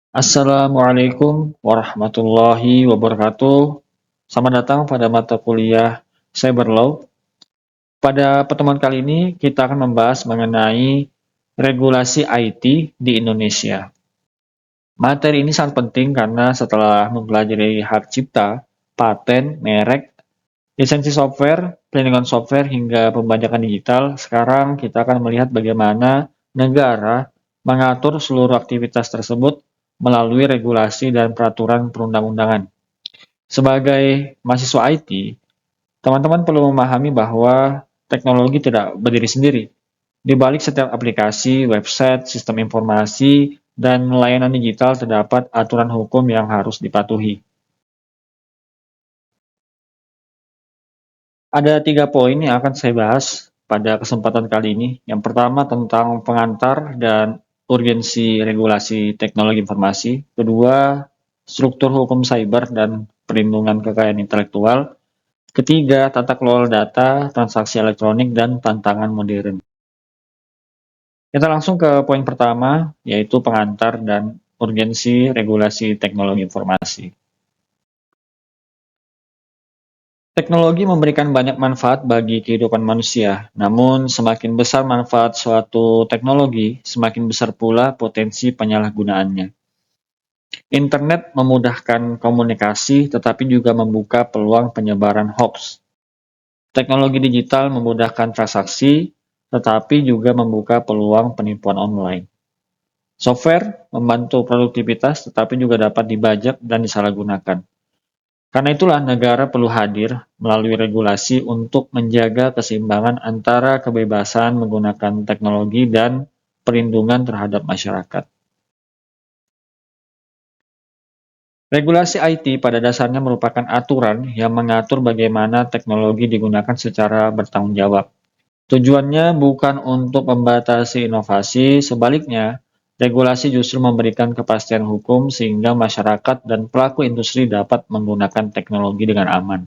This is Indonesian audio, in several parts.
Assalamualaikum warahmatullahi wabarakatuh. Selamat datang pada mata kuliah Cyber Law. Pada pertemuan kali ini kita akan membahas mengenai regulasi IT di Indonesia. Materi ini sangat penting karena setelah mempelajari hak cipta, paten, merek, lisensi software, perlindungan software hingga pembajakan digital, sekarang kita akan melihat bagaimana negara mengatur seluruh aktivitas tersebut melalui regulasi dan peraturan perundang-undangan. Sebagai mahasiswa IT, teman-teman perlu memahami bahwa teknologi tidak berdiri sendiri. Di balik setiap aplikasi, website, sistem informasi, dan layanan digital terdapat aturan hukum yang harus dipatuhi. Ada 3 poin yang akan saya bahas pada kesempatan kali ini. Yang pertama tentang pengantar dan urgensi regulasi teknologi informasi. Kedua, struktur hukum cyber dan perlindungan kekayaan intelektual. Ketiga, tata kelola data, transaksi elektronik, dan tantangan modern. Kita langsung ke poin pertama, yaitu pengantar dan urgensi regulasi teknologi informasi. Teknologi memberikan banyak manfaat bagi kehidupan manusia, namun semakin besar manfaat suatu teknologi, semakin besar pula potensi penyalahgunaannya. Internet memudahkan komunikasi, tetapi juga membuka peluang penyebaran hoax. Teknologi digital memudahkan transaksi, tetapi juga membuka peluang penipuan online. Software membantu produktivitas, tetapi juga dapat dibajak dan disalahgunakan. Karena itulah negara perlu hadir melalui regulasi untuk menjaga keseimbangan antara kebebasan menggunakan teknologi dan perlindungan terhadap masyarakat. Regulasi IT pada dasarnya merupakan aturan yang mengatur bagaimana teknologi digunakan secara bertanggung jawab. Tujuannya bukan untuk membatasi inovasi, sebaliknya, regulasi justru memberikan kepastian hukum sehingga masyarakat dan pelaku industri dapat menggunakan teknologi dengan aman.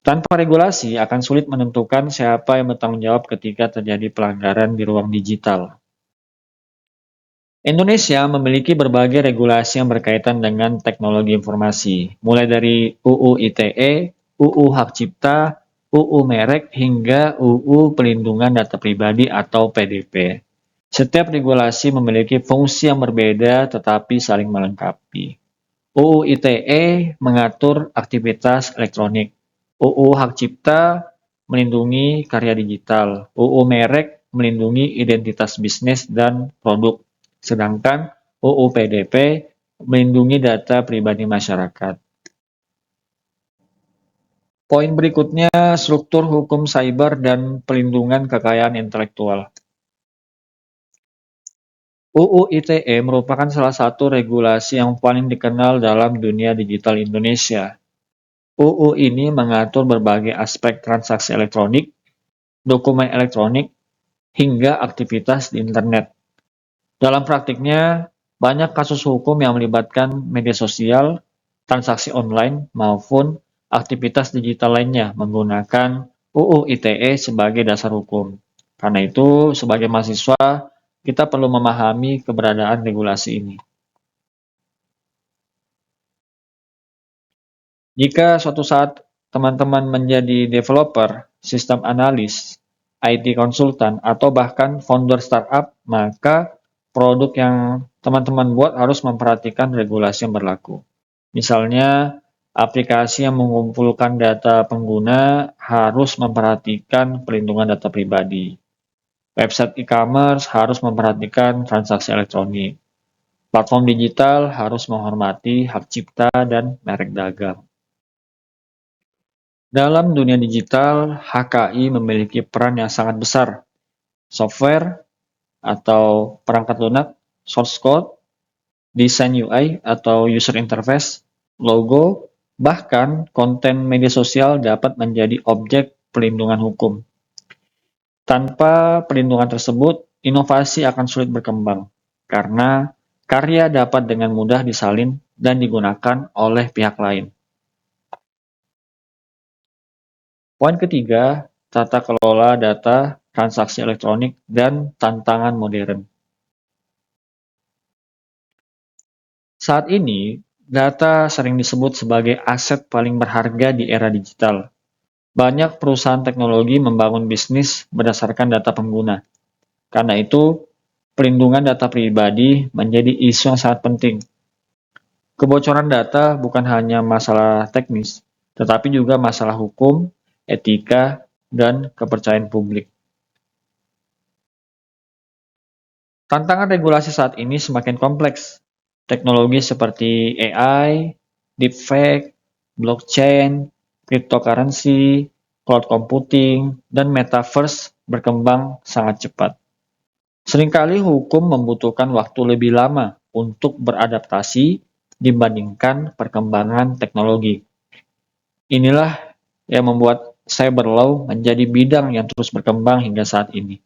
Tanpa regulasi, akan sulit menentukan siapa yang bertanggung jawab ketika terjadi pelanggaran di ruang digital. Indonesia memiliki berbagai regulasi yang berkaitan dengan teknologi informasi, mulai dari UU ITE, UU Hak Cipta, UU Merek, hingga UU Pelindungan Data Pribadi atau PDP. Setiap regulasi memiliki fungsi yang berbeda tetapi saling melengkapi. UU ITE mengatur aktivitas elektronik. UU Hak Cipta melindungi karya digital. UU Merek melindungi identitas bisnis dan produk. Sedangkan UU PDP melindungi data pribadi masyarakat. Poin berikutnya, struktur hukum cyber dan pelindungan kekayaan intelektual. UU ITE merupakan salah satu regulasi yang paling dikenal dalam dunia digital Indonesia. UU ini mengatur berbagai aspek transaksi elektronik, dokumen elektronik, hingga aktivitas di internet. Dalam praktiknya, banyak kasus hukum yang melibatkan media sosial, transaksi online, maupun aktivitas digital lainnya menggunakan UU ITE sebagai dasar hukum. Karena itu, sebagai mahasiswa, kita perlu memahami keberadaan regulasi ini. Jika suatu saat teman-teman menjadi developer, sistem analis, IT konsultan, atau bahkan founder startup, maka produk yang teman-teman buat harus memperhatikan regulasi yang berlaku. Misalnya, aplikasi yang mengumpulkan data pengguna harus memperhatikan perlindungan data pribadi. Website e-commerce harus memperhatikan transaksi elektronik. Platform digital harus menghormati hak cipta dan merek dagang. Dalam dunia digital, HKI memiliki peran yang sangat besar. Software atau perangkat lunak, source code, desain UI atau user interface, logo, bahkan konten media sosial dapat menjadi objek perlindungan hukum. Tanpa perlindungan tersebut, inovasi akan sulit berkembang karena karya dapat dengan mudah disalin dan digunakan oleh pihak lain. Poin ketiga, tata kelola data, transaksi elektronik, dan tantangan modern. Saat ini, data sering disebut sebagai aset paling berharga di era digital. Banyak perusahaan teknologi membangun bisnis berdasarkan data pengguna. Karena itu, perlindungan data pribadi menjadi isu yang sangat penting. Kebocoran data bukan hanya masalah teknis, tetapi juga masalah hukum, etika, dan kepercayaan publik. Tantangan regulasi saat ini semakin kompleks. Teknologi seperti AI, deepfake, blockchain, cryptocurrency, cloud computing, dan metaverse berkembang sangat cepat. Seringkali hukum membutuhkan waktu lebih lama untuk beradaptasi dibandingkan perkembangan teknologi. Inilah yang membuat cyber law menjadi bidang yang terus berkembang hingga saat ini.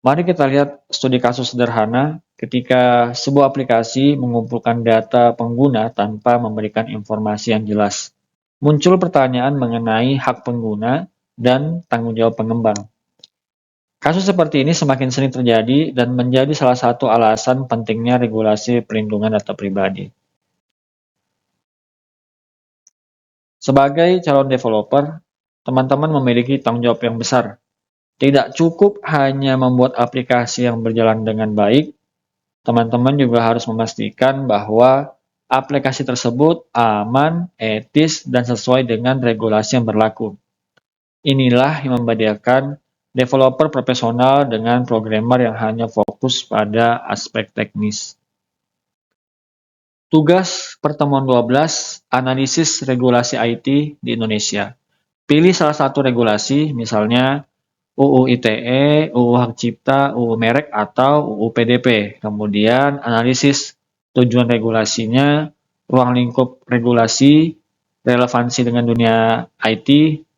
Mari kita lihat studi kasus sederhana ketika sebuah aplikasi mengumpulkan data pengguna tanpa memberikan informasi yang jelas. Muncul pertanyaan mengenai hak pengguna dan tanggung jawab pengembang. Kasus seperti ini semakin sering terjadi dan menjadi salah satu alasan pentingnya regulasi perlindungan data pribadi. Sebagai calon developer, teman-teman memiliki tanggung jawab yang besar. Tidak cukup hanya membuat aplikasi yang berjalan dengan baik, teman-teman juga harus memastikan bahwa aplikasi tersebut aman, etis, dan sesuai dengan regulasi yang berlaku. Inilah yang membedakan developer profesional dengan programmer yang hanya fokus pada aspek teknis. Tugas pertemuan 12, analisis regulasi IT di Indonesia. Pilih salah satu regulasi, misalnya UU ITE, UU Hak Cipta, UU Merek, atau UU PDP. Kemudian analisis tujuan regulasinya, ruang lingkup regulasi, relevansi dengan dunia IT,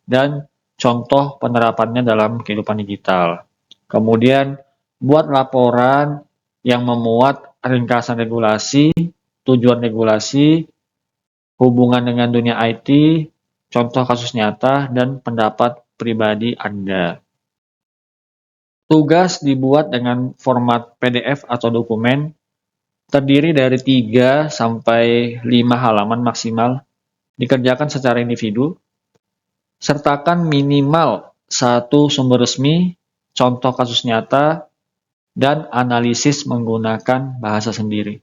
dan contoh penerapannya dalam kehidupan digital. Kemudian buat laporan yang memuat ringkasan regulasi, tujuan regulasi, hubungan dengan dunia IT, contoh kasus nyata, dan pendapat pribadi Anda. Tugas dibuat dengan format PDF atau dokumen, terdiri dari 3 sampai 5 halaman maksimal, dikerjakan secara individu, sertakan minimal 1 sumber resmi, contoh kasus nyata, dan analisis menggunakan bahasa sendiri.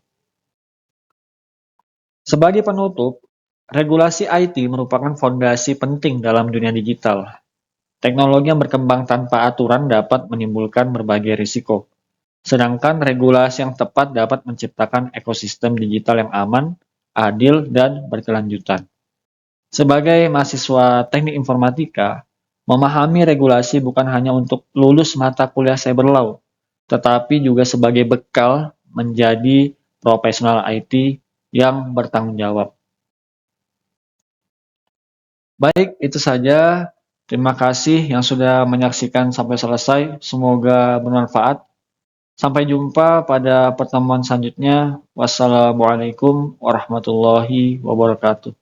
Sebagai penutup, regulasi IT merupakan fondasi penting dalam dunia digital. Teknologi yang berkembang tanpa aturan dapat menimbulkan berbagai risiko, sedangkan regulasi yang tepat dapat menciptakan ekosistem digital yang aman, adil, dan berkelanjutan. Sebagai mahasiswa teknik informatika, memahami regulasi bukan hanya untuk lulus mata kuliah cyber law, tetapi juga sebagai bekal menjadi profesional IT yang bertanggung jawab. Baik, itu saja. Terima kasih yang sudah menyaksikan sampai selesai. Semoga bermanfaat. Sampai jumpa pada pertemuan selanjutnya. Wassalamualaikum warahmatullahi wabarakatuh.